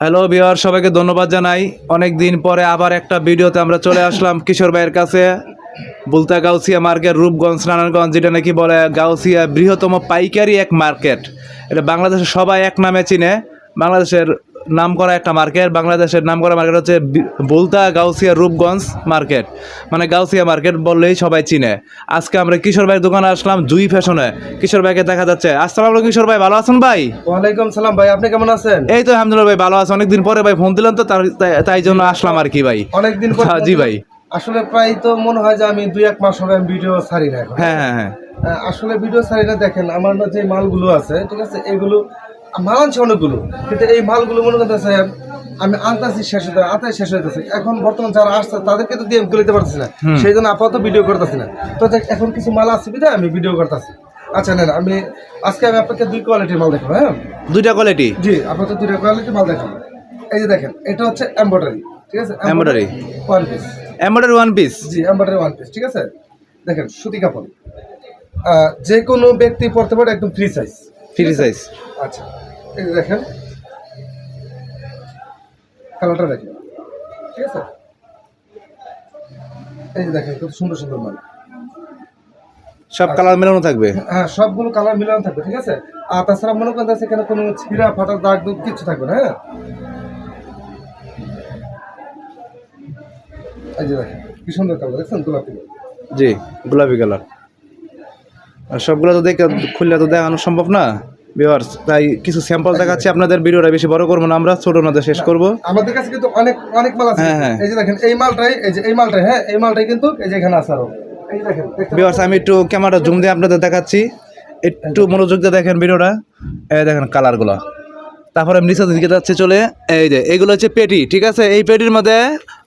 Hello viewer, সবাইকে ধন্যবাদ জানাই। অনেক দিন পরে আবার একটা ভিডিওতে আমরা চলে আসলাম কিশোর ভাইয়ের কাছে। বুলতা গাউসিয়া মার্কেট, রূপগঞ্জ, নারায়ণগঞ্জ, যেটা নাকি বলে গাউসিয়া বৃহত্তম পাইকারি এক মার্কেট। এটা বাংলাদেশের সবাই এক নামে চিনে। বাংলাদেশের নাম করা একটা মার্কেট, বাংলাদেশের নাম করা মার্কেট হচ্ছে বুলতা গাউসিয়া রূপগঞ্জ মার্কেট, মানে গাউসিয়া মার্কেট বললেই সবাই চিনে। আজকে আমরা কিশোর ভাইয়ের দোকানে আসলাম, জুই ফ্যাশনে। কিশোর ভাইকে দেখা যাচ্ছে। আসসালামু আলাইকুম কিশোর ভাই, ভালো আছেন ভাই? ওয়ালাইকুম সালাম ভাই, আপনি কেমন আছেন? এই তো আলহামদুলিল্লাহ ভাই, ভালো আছে। অনেকদিন পরে ভাই ফোন দিলেন তো, তাই জন্য আসলাম আর কি ভাই। অনেকদিন পর জি ভাই। আসলে প্রায় তো মনে হয় যে আমি 2-1 মাস হবে আমি ভিডিও ছাড়ি না এখন। হ্যাঁ হ্যাঁ হ্যাঁ। আসলে ভিডিও ছাড়ি না, দেখেন আমার যে মালগুলো আছে, ঠিক আছে, এগুলো মাল আনছে অনেকগুলো, কিন্তু এই মালগুলো মনে করতেছে আমি আনতাছি শেষ হতে আনতে শেষ হইতেছে। এখন বর্তমান যারা আসছে তাদেরকে তো দিয়ে দিতে পারতেছি না, সেই জন্য আপাতত ভিডিও করতেছি না। তো এখন কিছু মাল আছে বিধায় আমি ভিডিও করতেছি। আচ্ছা নেন, আজকে আপনাকে 2 কোয়ালিটির মাল দেখাবো। হ্যাঁ, 2টা কোয়ালিটি? জি, আপাতত 2টা কোয়ালিটির মাল দেখাবো। এই যে দেখেন, এটা হচ্ছে এমব্রয়ডারি, ঠিক আছে, embroidery one piece. Embroidery one piece? জি, এমব্রয়ডারি ওয়ান পিস, ঠিক আছে। দেখেন সুতি কাপড়, যে কোনো ব্যক্তি পরতে পারে, একদম ফ্রি সাইজ। Free size? আচ্ছা, এই যে দেখেন কালারটা দেখেন, ঠিক আছে। এই যে দেখেন খুব সুন্দর সুন্দর মাল, সব কালার মেলানো থাকবে? হ্যাঁ, সবগুলো কালার মিলানো থাকবে, ঠিক আছে। আর তাছাড়া মনে করেন এখানে কোনো ছিঁড়া ফাটার দাগ দুগ কিছু থাকবে না। হ্যাঁ, এই যে দেখেন কি সুন্দর কালার, দেখছেন, গোলাপি। জি, গোলাপি কালার। আর সবগুলো তো দেখে খুললে তো দেখানো সম্ভব না ভিউয়ার্স, তাই কিছু স্যাম্পল দেখাচ্ছি আপনাদের। ভিডিওটা বেশি বড় করবো না, আমরা ছোট নদে শেষ করব। আমাদের কাছে কিন্তু অনেক অনেক মাল আছে। হ্যাঁ হ্যাঁ। এই যে দেখেন এই মালটাই, এই মালটাই, হ্যাঁ, এই মালটাই কিন্তু এই যে এখানে আছে আরো। এই যে দেখেন ভিউয়ার্স, আমি একটু ক্যামেরা জুম দিয়ে আপনাদের দেখাচ্ছি, একটু মনোযোগ দিয়ে দেখেন ভিডিওটা। এই দেখেন কালারগুলো। তারপরে আমি নিচের দিকে যাচ্ছে চলে। এই যে এগুলো হচ্ছে পেটি, ঠিক আছে। এই পেটির মধ্যে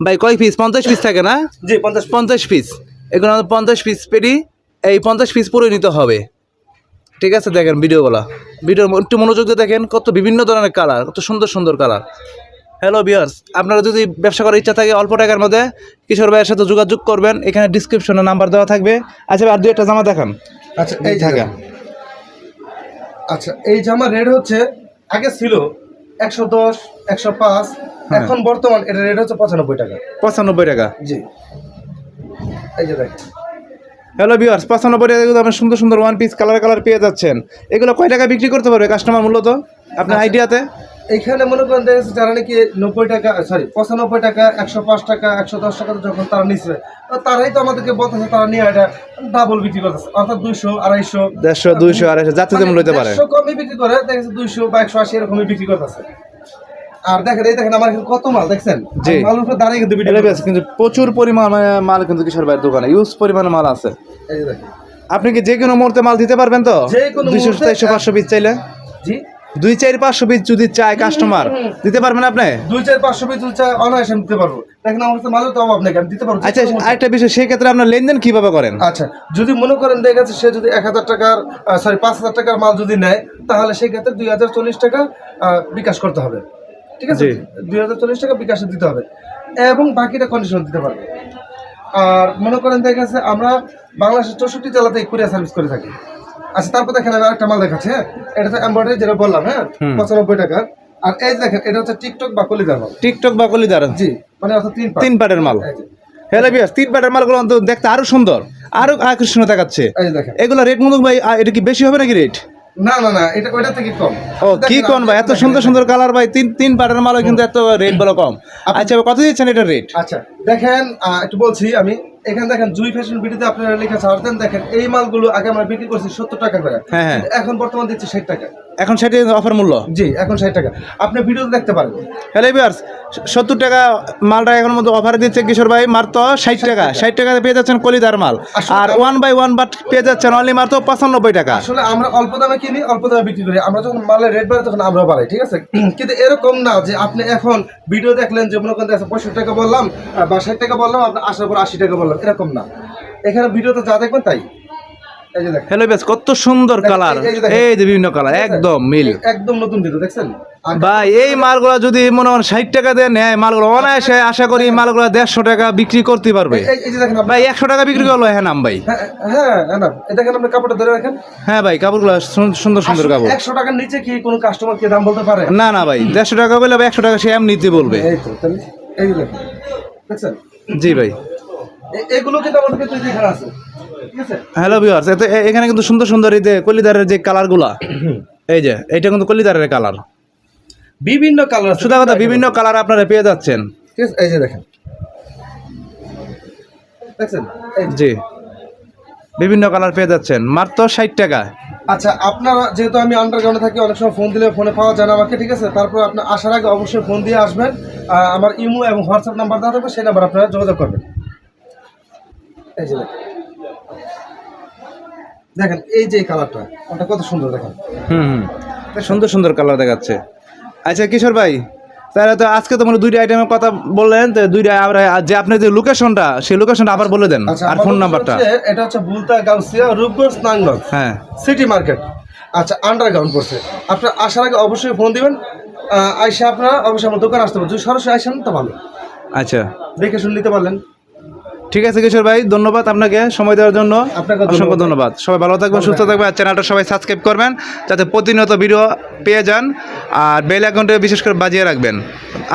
ভাই কয় পিস? 50 পিস থাকে না? জি, 50 পিস। এগুলো 50 পিস পেটি। এই 50 পিস পুরো নিতে হবে, ঠিক আছে। দেখেন ভিডিওগুলো, ভিডিওর একটু মনোযোগ দিয়ে দেখেন, কত বিভিন্ন ধরনের কালার, কত সুন্দর সুন্দর কালার। হ্যালো ভিউয়ার্স, আপনারা যদি ব্যবসা করার ইচ্ছা থাকে অল্প টাকার মধ্যে, কিশোর ভাইয়ের সাথে যোগাযোগ করবেন। এখানে ডিসক্রিপশনে নাম্বার দেওয়া থাকবে। আচ্ছা, আর 2-একটা জামা দেখান। আচ্ছা, এই জায়গা। আচ্ছা, এই জামা রেট হচ্ছে, আগে ছিল 110, 105, এখন বর্তমান এটা রেট হচ্ছে 95 টাকা। 95 টাকা? জি, এই যে দেখেন। হ্যালো ভিউয়ার্স, 95 টাকা কিন্তু আপনার সুন্দর সুন্দর ওয়ান পিস কালার পেয়ে যাচ্ছেন। এগুলো কয় টাকা বিক্রি করতে পারবে কাস্টমার মূলত আপনার আইডিয়াতে? এইখানে মনে করেন দেখা যাচ্ছে যারা নাকি 90 টাকা, সরি 95 টাকা, 105 টাকা, 110 টাকা যখন তারা নিচ্ছে, তারাই তো আমাদেরকে বলতেছে তারা নিয়ে এটা ডাবল বিক্রি করতেছে, অর্থাৎ 200, 250, 150, 200, 250 যাতে যেমন লইতে পারে। 100 কমই বিক্রি করে, দেখা যাচ্ছে 200 বা 180 এরকমই বিক্রি করতেছে। আর দেখেন, এই দেখেন আমার কত মাল, দেখছেন মাল উপরে দাঁড়িয়ে কিন্তু ভিডিও কিন্তু প্রচুর পরিমাণে মাল কিন্তু কিশোর ভাইয়ের দোকানে ইউজ পরিমাণে মাল আছে। এই যে দেখেন। আপনি কি যে কোনো মুহূর্তে মাল দিতে পারবেন তো? যে কোনো 200, 400, 500 পিস চাইলে? জি, 2, 4, 500 পিস যদি চায় কাস্টমার, দিতে পারবেন আপনি? 2, 4, 500 পিস অনায়াসে দিতে পারবো। দেখেন আমার কাছে মালের তো অভাব নেই, আমি দিতে পারবো। আচ্ছা, আরেকটা বিষয়, সেই ক্ষেত্রে আপনার লেনদেন কিভাবে করেন? আচ্ছা, যদি মনে করেন দেখা যাচ্ছে সে যদি 1000 টাকার, সরি 5000 টাকার মাল যদি নেয়, তাহলে সেই ক্ষেত্রে 2040 টাকা বিকাশ করতে হবে, ঠিক আছে। 2040 টাকা বিকাশে দিতে হবে, এবং বাকিটা কন্ডিশন দিতে পারবে। আর মনে করেন দেখা যাচ্ছে আমরা বাংলাদেশের 64 জেলাতে কুরিয়ার সার্ভিস করে থাকি। আচ্ছা, তারপর দেখেন আমি আরেকটা মাল দেখাচ্ছি। হ্যাঁ, এটা তো এমব্রয়ডারি, যেটা বললাম, হ্যাঁ, 95 টাকা। আর এই যে দেখেন, এটা হচ্ছে টিকটক বা কলিদার মাল। টিকটক বা কলিদার? জি, মানে অর্থাৎ 3 পাটের মাল। হ্যালো ভিউয়ার্স, 3 পাটের মালগুলো দেখতে আরো সুন্দর, আরো আকর্ষণীয় দেখাচ্ছে। এই যে দেখেন, এগুলো রেট মতো ভাই, এটা কি বেশি হবে নাকি রেট? না না না, এটা ওইটা থেকে কম। ও কি কোন ভাই, এত সুন্দর সুন্দর কালার ভাই, 3 পাটের মালও কিন্তু এত রেট বলো কম। আচ্ছা, কত দিচ্ছেন এটা রেট? আচ্ছা দেখেন, একটু বলছি আমি। এখানে দেখেন জুই ফ্যাশন ভিডিওতে আপনারা লেখা ছাড়তেন, দেখেন এই মালগুলো আগে আমরা বিক্রি করছি 70 টাকা করে। হ্যাঁ, এখন বর্তমান দিচ্ছি 60 টাকা। এখন সেটা অফার মূল্য? জি, এখন 60 টাকা, আপনি ভিডিওতে দেখতে পারেন। হ্যালো ভিউয়ার্স, 70 টাকা মালটা এখন মধ্যে অফারে দিচ্ছে কিশোর ভাই, মাত্র 60 টাকা। 60 টাকাতে পেয়ে যাচ্ছেন কলিদার মাল। আর 1/1 বাট পেয়ে যাচ্ছেন অনলি মাত্র 95 টাকা। আসলে আমরা অল্প দামে কিনি, অল্প দামে বিক্রি করি। আমরা যখন মালের রেট বাড়ে তখন আমরাও বাড়াই, ঠিক আছে। কিন্তু এরকম না যে আপনি এখন ভিডিও দেখলেন যে মনে করেন 65 টাকা বললাম বা 60 টাকা বললাম, আপনি আসার পর 80 টাকা বললাম, এরকম না। এখানে ভিডিওতে যা দেখবেন তাই। এই যে দেখেন হ্যালো বেশ, কত সুন্দর কালার, এই যে দেখেন। এই যে বিভিন্ন কালার, একদম মিল। একদম নতুন ভিডিও দেখছেন। ভাই এই মালগুলো যদি মনে হয় 60 টাকা দিয়ে নেয়, মালগুলো অনায়াসে আশা করি মালগুলো 150 টাকা বিক্রি করতে পারবে। এই যে দেখেন আপনি, ভাই 100 টাকা বিক্রি করলো হ্যাঁ নাম ভাই। হ্যাঁ হ্যাঁ না, এই দেখেন আপনি কাপড়টা ধরে রাখেন। হ্যাঁ ভাই কাপড়গুলো সুন্দর সুন্দর কাপড়। 100 টাকার নিচে কি কোনো কাস্টমার কি দাম বলতে পারে? না না ভাই, 150 টাকা বলে 100 টাকা সে এমনিতে বলবে। এই তো তাহলে এই যে দেখেন, দেখছেন? জি ভাই। এগুলো কিন্তু আমাদের কাছে এখানে আছে, ঠিক আছে? হ্যালো ভিউয়ার্স, এখানে কিন্তু সুন্দর সুন্দর এই যে কলিদারের যে কালারগুলা, এই যে এটা কিন্তু কলিদারের কালার, বিভিন্ন কালার আছে, সুদা কথা বিভিন্ন কালার আপনারা পেয়ে যাচ্ছেন। ঠিক আছে? এই যে দেখেন, দেখছেন? এই যে। জি, বিভিন্ন কালার পেয়ে যাচ্ছেন মাত্র 60 টাকা। আচ্ছা, আপনারা যেহেতু আমি আন্ডারগ্রাউন্ডে থাকি, অনেক সময় ফোন দিলে ফোনে পাওয়া যায় না আমাকে, ঠিক আছে? তারপর আপনি আসার আগে অবশ্যই ফোন দিয়ে আসবেন। আমার ইমো এবং হোয়াটসঅ্যাপ নাম্বার দেওয়া থাকবে, সেই নাম্বার আপনারা যোগাযোগ করবেন। এই যে দেখেন, দেখেন এই যে কালারটা, ওটা কত সুন্দর দেখেন। হুম, সুন্দর সুন্দর কালার দেখাচ্ছে। আচ্ছা কিশোর ভাই, তাহলে তো আজকে তো মানে দুইটা আইটেমের কথা বললেন, তো দুইটা আমরা যে আপনার যে লোকেশনটা, সেই লোকেশনটা আবার বলে দেন আচ্ছা, আর আমার ফোন লোকেশন নাম্বারটা। হচ্ছে- এটা হচ্ছে বুলতা গাউসিয়া, রূপগঞ্জ, নাঙ্গল হ্যাঁ সিটি মার্কেট। আচ্ছা, আন্ডারগ্রাউন্ড পড়ছে। আপনার আসার আগে অবশ্যই ফোন দিবেন। আইসা আপনারা অবশ্যই আমার দোকান আসতে পারেন। যদি সরাসরি আসেন তো ভালো, আচ্ছা দেখে শুনে নিতে পারলেন। ঠিক আছে কিশোর ভাই, ধন্যবাদ আপনাকে সময় দেওয়ার জন্য। আপনাকে অসংখ্য ধন্যবাদ। সবাই ভালো থাকবেন, সুস্থ থাকবেন, আর চ্যানেলটা সবাই সাবস্ক্রাইব করবেন যাতে প্রতিনিয়ত ভিডিও পেয়ে যান, আর বেল অ্যাকাউন্টে বিশেষ করে বাজিয়ে রাখবেন।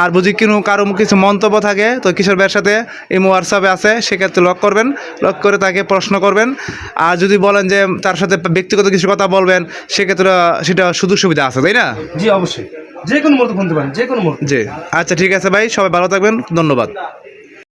আর বুঝি কারো কিছু মন্তব্য থাকে তো কিশোর ভাইয়ের সাথে ইমো হোয়াটসঅ্যাপে আছে, সেক্ষেত্রে লক করবেন, লক করে তাকে প্রশ্ন করবেন। আর যদি বলেন যে তার সাথে ব্যক্তিগত কিছু কথা বলবেন, সেক্ষেত্রে সেটা সুযোগ সুবিধা আছে, তাই না? জি অবশ্যই, যে কোনো মুহূর্তে ফোন দিতে পারেন, যে কোনো মুহূর্তে। জি আচ্ছা ঠিক আছে ভাই, সবাই ভালো থাকবেন, ধন্যবাদ।